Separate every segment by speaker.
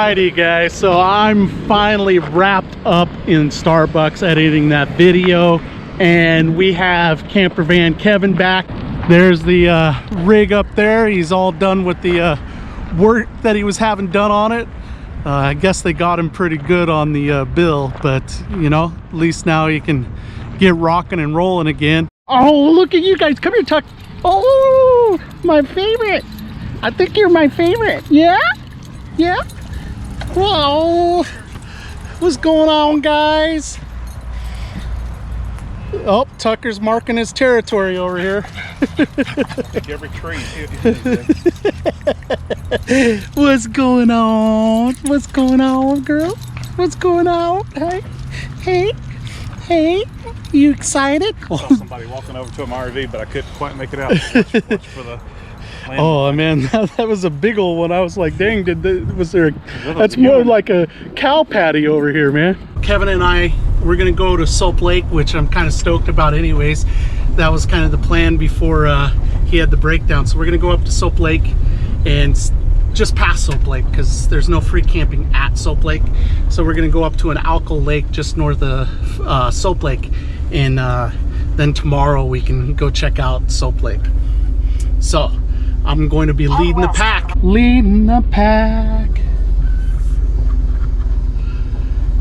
Speaker 1: Alrighty guys, so I'm finally wrapped up in Starbucks editing that video, and we have camper van Kevin back. There's the rig up there. He's all done with the work that he was having done on it. I guess they got him pretty good on the bill, but you know, at least now he can get rocking and rolling again. Oh, look at you guys. Come here, Tuck. Oh, my favorite. I think you're my favorite. Yeah? Yeah? Whoa. What's going on, guys? Oh, Tucker's marking his territory over here.
Speaker 2: Every tree.
Speaker 1: What's going on? What's going on, girl? What's going on? Hey, hey, hey. You excited?
Speaker 2: I saw somebody walking over to my RV, but I couldn't quite make it out. Watch for the
Speaker 1: oh man, that was a big old one. I was like, dang, was there that's more like a cow patty over here, man. Kevin and I, we're gonna go to Soap Lake, which I'm kind of stoked about anyways. That was kind of the plan before he had the breakdown. So we're gonna go up to Soap Lake and just past Soap Lake, because there's no free camping at Soap Lake. So we're gonna go up to an algal lake just north of Soap Lake, and then tomorrow we can go check out Soap Lake. So I'm going to be leading the pack. Leading the pack.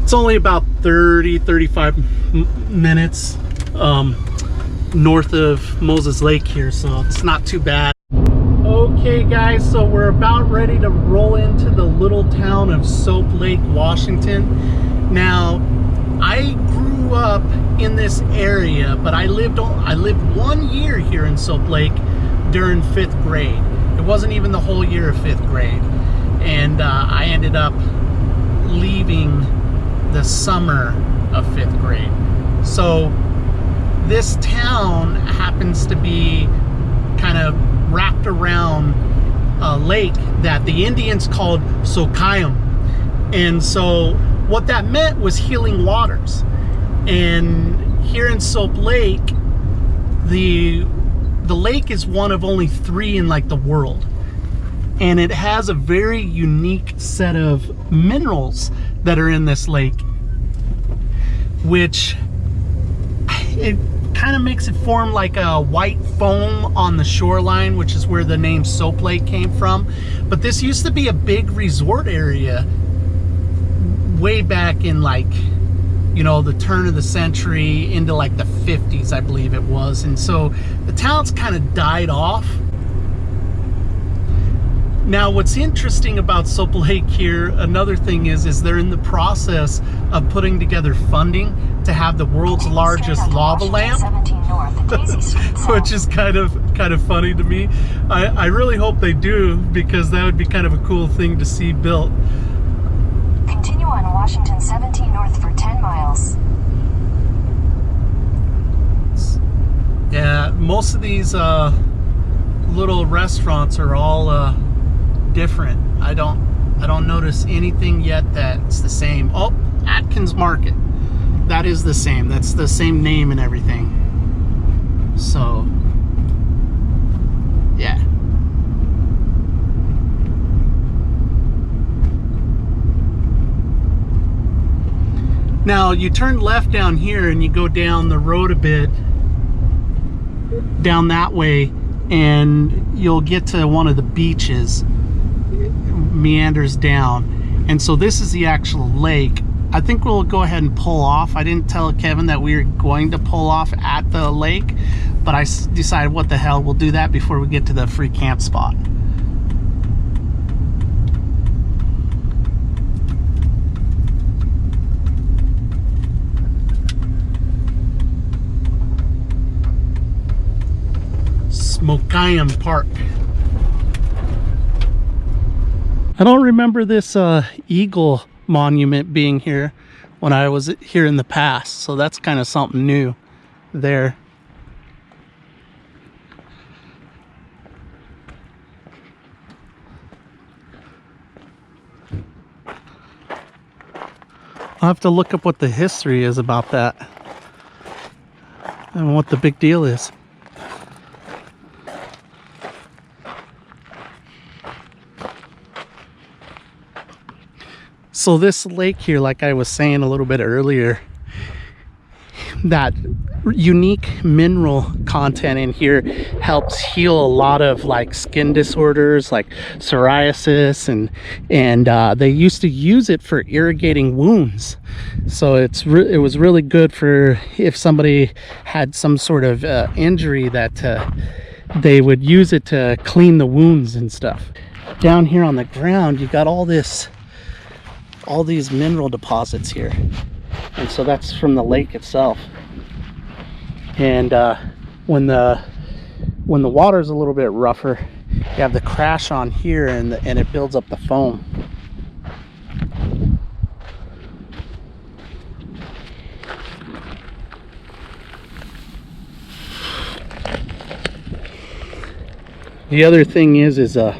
Speaker 1: It's only about 30-35 minutes north of Moses Lake here, so it's not too bad. Okay guys, so we're about ready to roll into the little town of Soap Lake, Washington. Now, I grew up in this area, but I lived 1 year here in Soap Lake during 5th grade. It wasn't even the whole year of 5th grade. And I ended up leaving the summer of 5th grade. So this town happens to be kind of wrapped around a lake that the Indians called Sokayam. And so what that meant was healing waters. And here in Soap Lake, the lake is one of only 3 in like the world, and it has a very unique set of minerals that are in this lake, which it kind of makes it form like a white foam on the shoreline, which is where the name Soap Lake came from. But this used to be a big resort area way back in, like, you know, the turn of the century into like the 50s, I believe it was. And so the town's kind of died off. Now, what's interesting about Soap Lake here, another thing is they're in the process of putting together funding to have the world's largest lava lamp, which is kind of funny to me. I really hope they do, because that would be kind of a cool thing to see built.
Speaker 3: Continue on Washington 17 north for 10 miles.
Speaker 1: Yeah, most of these little restaurants are all different. I don't notice anything yet that's the same. Oh, Atkins Market. That is the same. That's the same name and everything. So, yeah. Now, you turn left down here and you go down the road a bit, down that way, and you'll get to one of the beaches, meanders down. And so this is the actual lake. I think we'll go ahead and pull off. I didn't tell Kevin that we were going to pull off at the lake, but I decided, what the hell, we'll do that before we get to the free camp spot. Sokayam Park. I don't remember this eagle monument being here when I was here in the past, so that's kind of something new there. I'll have to look up what the history is about that and what the big deal is. So this lake here, like I was saying a little bit earlier, that unique mineral content in here helps heal a lot of like skin disorders like psoriasis, and they used to use it for irrigating wounds. So it was really good for if somebody had some sort of injury, that they would use it to clean the wounds and stuff. Down here on the ground you got all these mineral deposits here, and so that's from the lake itself. And when the water's a little bit rougher, you have the crash on here, and it builds up the foam. The other thing is the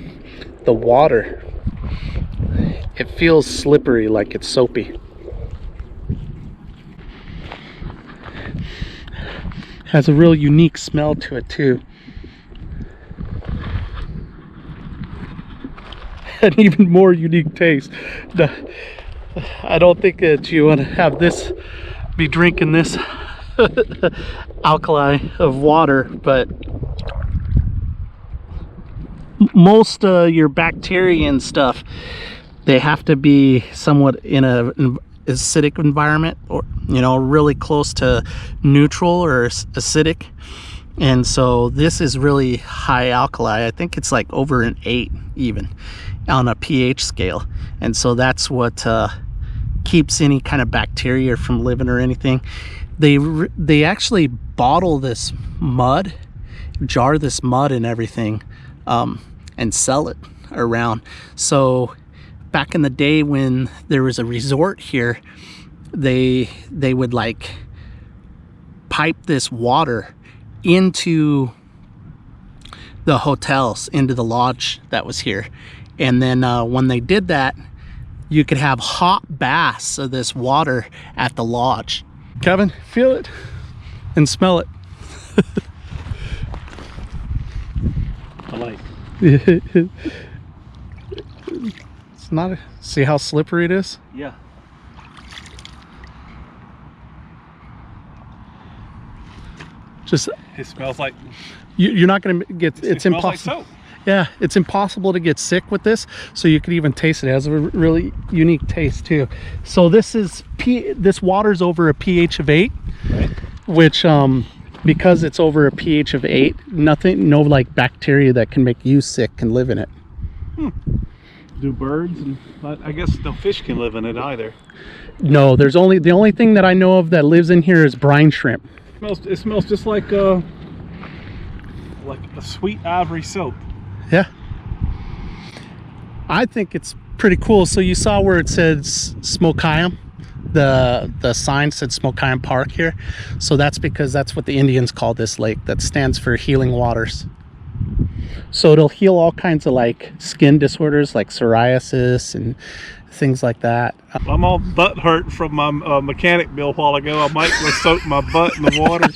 Speaker 1: water. It feels slippery, like it's soapy. Has a real unique smell to it too. An even more unique taste. I don't think that you want to be drinking this alkali of water, but most your bacteria and stuff, they have to be somewhat in an acidic environment, or really close to neutral or acidic. And so this is really high alkali. I think it's like over an 8 even on a pH scale, and so that's what keeps any kind of bacteria from living or anything. They actually bottle this mud, jar this mud and everything, and sell it around. So back in the day when there was a resort here, they would like pipe this water into the hotels, into the lodge that was here. And then when they did that, you could have hot baths of this water at the lodge. Kevin, feel it and smell it.
Speaker 2: I like.
Speaker 1: It's not see how slippery it is?
Speaker 2: Yeah.
Speaker 1: Just
Speaker 2: It smells like.
Speaker 1: you're not going to get. It's
Speaker 2: smells
Speaker 1: impossible.
Speaker 2: like soap.
Speaker 1: Yeah, it's impossible to get sick with this. So you could even taste it. It has a really unique taste too. So this water's over a pH of 8,
Speaker 2: Right.
Speaker 1: which because it's over a pH of 8, no like bacteria that can make you sick can live in it.
Speaker 2: Do birds and I guess no fish can live in it either.
Speaker 1: No, the only thing that I know of that lives in here is brine shrimp.
Speaker 2: It smells just like a sweet ivory soap.
Speaker 1: Yeah, I think it's pretty cool. So you saw where it says Smokeyam, the sign said Smokeyam Park here. So that's because that's what the Indians call this lake. That stands for healing waters. So it'll heal all kinds of like skin disorders like psoriasis and things like that.
Speaker 2: I'm all butt hurt from my mechanic bill a while ago. I might go soak my butt in the water.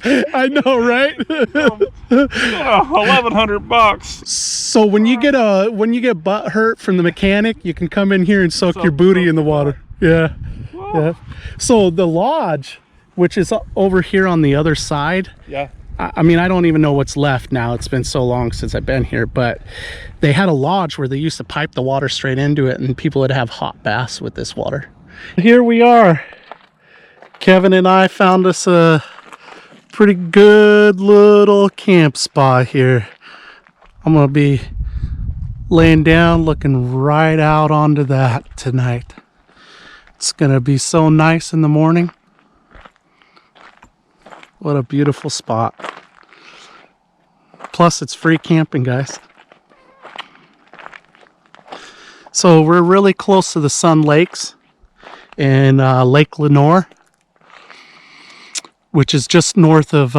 Speaker 1: I know, right?
Speaker 2: $1,100.
Speaker 1: So when you get butt hurt from the mechanic, you can come in here and soak your booty in the water. Yeah. Yeah. So the lodge, which is over here on the other side.
Speaker 2: Yeah.
Speaker 1: I mean, I don't even know what's left now. It's been so long since I've been here, but they had a lodge where they used to pipe the water straight into it, and people would have hot baths with this water. Here we are. Kevin and I found us a pretty good little camp spot here. I'm gonna be laying down looking right out onto that tonight. It's gonna be so nice in the morning. What a beautiful spot. Plus it's free camping, guys. So we're really close to the Sun Lakes and Lake Lenore, which is just north of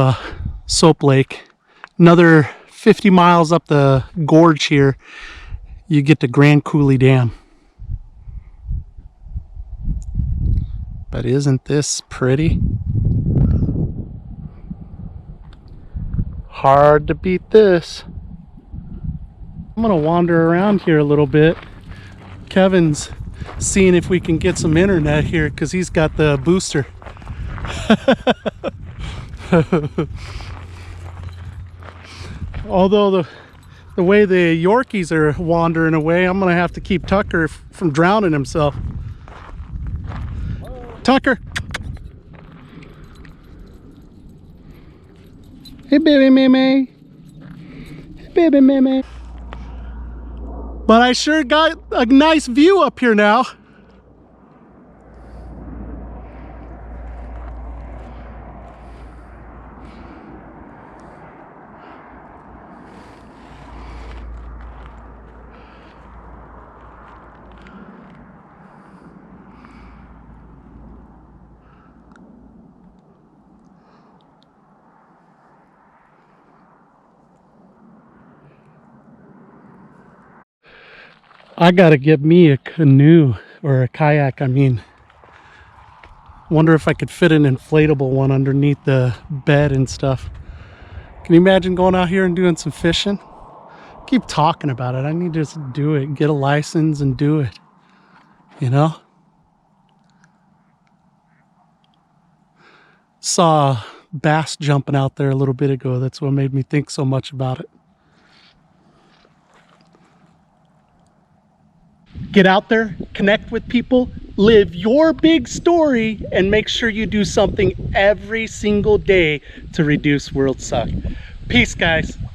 Speaker 1: Soap Lake. Another 50 miles up the gorge here, you get to Grand Coulee Dam. But isn't this pretty? Hard to beat this. I'm gonna wander around here a little bit. Kevin's seeing if we can get some internet here because he's got the booster. Although the way the Yorkies are wandering away, I'm gonna have to keep Tucker from drowning himself. Tucker! Hey baby meme. Hey baby meme. But I sure got a nice view up here now. I gotta get me a canoe or a kayak. I mean, wonder if I could fit an inflatable one underneath the bed and stuff. Can you imagine going out here and doing some fishing? Keep talking about it. I need to just do it, get a license and do it, you know? Saw bass jumping out there a little bit ago. That's what made me think so much about it. Get out there, connect with people, live your big story, and make sure you do something every single day to reduce world suck. Peace, guys.